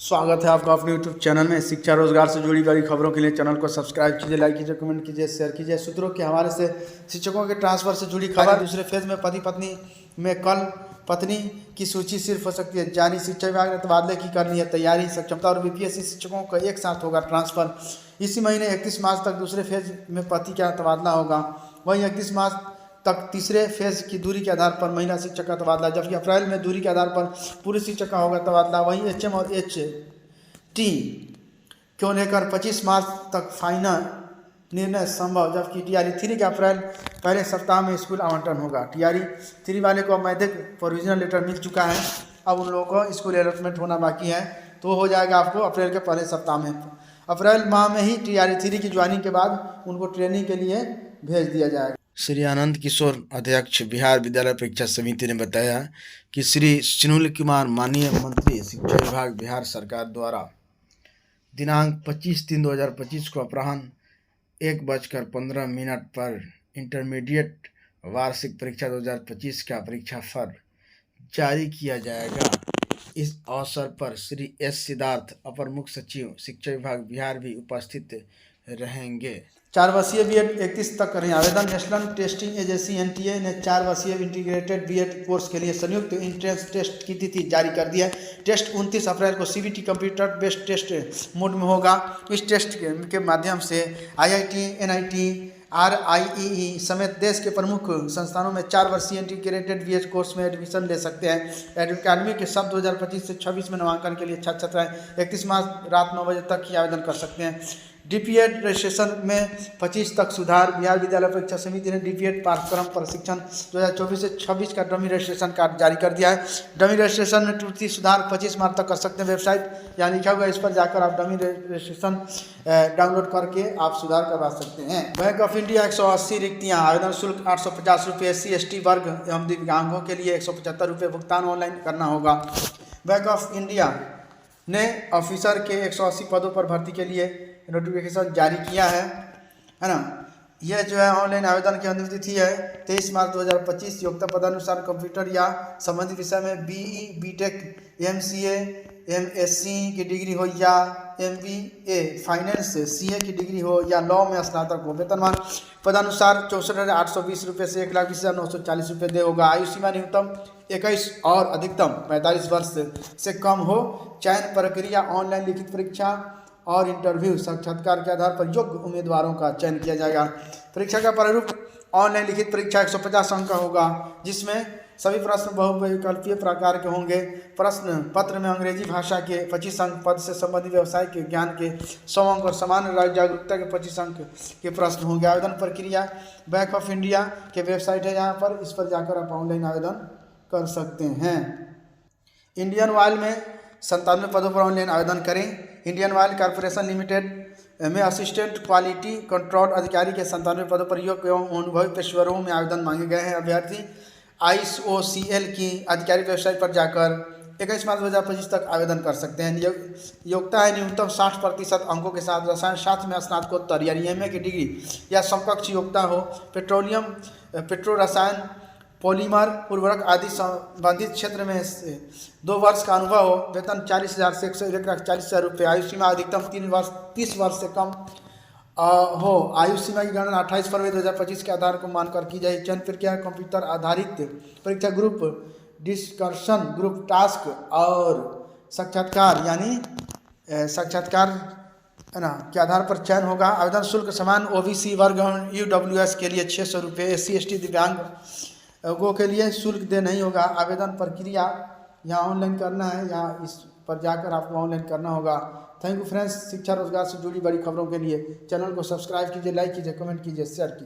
स्वागत है आपका अपने यूट्यूब चैनल में। शिक्षा रोजगार से जुड़ी बड़ी खबरों के लिए चैनल को सब्सक्राइब कीजिए, लाइक कीजिए, कमेंट कीजिए, शेयर कीजिए। सूत्रों के हवाले से शिक्षकों के ट्रांसफर से जुड़ी खबर। दूसरे फेज में पति पत्नी में कल पत्नी की सूची सिर्फ हो सकती है जारी। शिक्षा विभाग ने तबादले की करनी है तैयारी। सक्षमता और बीपीएससी शिक्षकों का एक साथ होगा ट्रांसफर। इसी महीने 31 मार्च तक दूसरे फेज में पति का तबादला होगा। वहीं 31 मार्च तक तीसरे फेज की दूरी के आधार पर महिला शिक्षक का तबादला, जबकि अप्रैल में दूरी के आधार पर पुरुष शिक्षक का होगा तबादला। वहीं एचएम और एचटी को लेकर 25 मार्च तक फाइनल निर्णय संभव, जबकि टीआरई 3 के अप्रैल पहले सप्ताह में स्कूल आवंटन होगा। टीआरई 3 वाले को मैट्रिक प्रोविजनल लेटर मिल चुका है, अब उन लोगों को स्कूल अलॉटमेंट होना बाकी है, तो हो जाएगा आपको अप्रैल के पहले सप्ताह में। अप्रैल माह में ही टीआरई 3 की ज्वाइनिंग के बाद उनको ट्रेनिंग के लिए भेज दिया जाएगा। श्री आनंद किशोर, अध्यक्ष बिहार विद्यालय परीक्षा समिति ने बताया कि श्री सुनील कुमार, माननीय मंत्री शिक्षा विभाग, बिहार सरकार द्वारा दिनांक 25/3/2025 को अपराह्न 1:15 पर इंटरमीडिएट वार्षिक परीक्षा 2025 का परीक्षाफल जारी किया जाएगा। इस अवसर पर श्री एस सिद्धार्थ, अपर मुख्य सचिव शिक्षा विभाग बिहार, भी उपस्थित रहेंगे। 4 वर्षीय बीएड 31 तक करें आवेदन। नेशनल टेस्टिंग एजेंसी एनटीए ने 4 वर्षीय इंटीग्रेटेड बीएड कोर्स के लिए संयुक्त एंट्रेंस टेस्ट की तिथि जारी कर दी है। टेस्ट 29 अप्रैल को CBT computer based test mode में होगा। इस टेस्ट के माध्यम से आईआईटी, एनआईटी, आरआईई समेत देश के प्रमुख संस्थानों में 4 वर्षीय इंटीग्रेटेड बीएड कोर्स में एडमिशन ले सकते हैं। एकेडमी के सब 2025 से 26 में नामांकन के लिए छात्र छात्राएं 31 मार्च रात 9 बजे तक ही आवेदन कर सकते हैं। डीपीएड रजिस्ट्रेशन में 25 तक सुधार। बिहार विद्यालय परीक्षा समिति ने डीपीएड पाठ्यक्रम प्रशिक्षण 2024 से 26 का डमी रजिस्ट्रेशन कार्ड जारी कर दिया है। डमी रजिस्ट्रेशन में त्रुटि सुधार 25 मार्च तक कर सकते हैं। वेबसाइट यहाँ लिखा हुआ है, इस पर जाकर आप डमी रजिस्ट्रेशन डाउनलोड करके आप सुधार करवा सकते हैं। बैंक ऑफ इंडिया 180 रिक्तियाँ, आवेदन शुल्क 850 रुपये। SC/ST वर्ग एवं दिव्यांगों के लिए 175 रुपये भुगतान ऑनलाइन करना होगा। बैंक ऑफ इंडिया ने ऑफिसर के 180 पदों पर भर्ती के लिए नोटिफिकेशन जारी किया है ना। यह जो है ऑनलाइन आवेदन की अंतिम तिथि है 23 मार्च 2025। योग्यता पदानुसार कंप्यूटर या संबंधित विषय में बीई, बीटेक, MCA, MSc की डिग्री हो या MBA, फाइनेंस, CA की डिग्री हो या लॉ में स्नातक हो। वेतनमान पदानुसार 64,820 रुपये से 1,20,940 रुपये दे होगा। आयु सीमा न्यूनतम 21 और अधिकतम 45 वर्ष से कम हो। चयन प्रक्रिया ऑनलाइन लिखित परीक्षा और इंटरव्यू साक्षात्कार के आधार पर योग्य उम्मीदवारों का चयन किया जाएगा। परीक्षा का प्रारूप ऑनलाइन लिखित परीक्षा 150 अंक का होगा, जिसमें सभी प्रश्न बहुविकल्पीय प्रकार के होंगे। प्रश्न पत्र में अंग्रेजी भाषा के 25 अंक, पद से संबंधित व्यवसाय के ज्ञान के 100 अंक और सामान्य राज्य जागरूकता के 25 अंक के प्रश्न होंगे। आवेदन प्रक्रिया बैंक ऑफ इंडिया के वेबसाइट है, यहाँ पर इस पर जाकर आप ऑनलाइन आवेदन कर सकते हैं। इंडियन ऑयल में 97 पदों पर ऑनलाइन आवेदन करें। इंडियन ऑयल कॉर्पोरेशन लिमिटेड में असिस्टेंट क्वालिटी कंट्रोल अधिकारी के 97 पदों पर योग्य एवं अनुभवी पेशेवरों में आवेदन मांगे गए हैं। अभ्यर्थी IOCL की आधिकारिक वेबसाइट पर जाकर 21 मार्च 2025 तक आवेदन कर सकते हैं। योग्यता है न्यूनतम 60% अंकों के साथ रसायन शास्त्र में स्नातकोत्तर या MA की डिग्री या समकक्ष योग्यता हो। पेट्रोलियम, पेट्रो रसायन, पॉलीमर, उर्वरक आदि संबंधित क्षेत्र में 2 वर्ष का अनुभव हो। वेतन 40,000 से 1,40,000 रुपये। आयु सीमा अधिकतम 30 वर्ष से कम हो। आयु सीमा की गणना 28 फरवरी 2025 के आधार को मानकर की जाए। चयन प्रक्रिया कंप्यूटर आधारित परीक्षा, ग्रुप डिस्कशन, ग्रुप टास्क और साक्षात्कार यानी साक्षात्कार है ना के आधार पर चयन होगा। आवेदन शुल्क समान OBC वर्ग UWS के लिए 600 रुपये। SC/ST दिव्यांग के लिए शुल्क दे नहीं होगा। आवेदन प्रक्रिया यहाँ ऑनलाइन करना है, यहाँ इस पर जाकर आपको ऑनलाइन करना होगा। Thank you friends. शिक्षा रोजगार से जुड़ी बड़ी खबरों के लिए चैनल को सब्सक्राइब कीजिए, लाइक कीजिए, कमेंट कीजिए, शेयर कीजिए।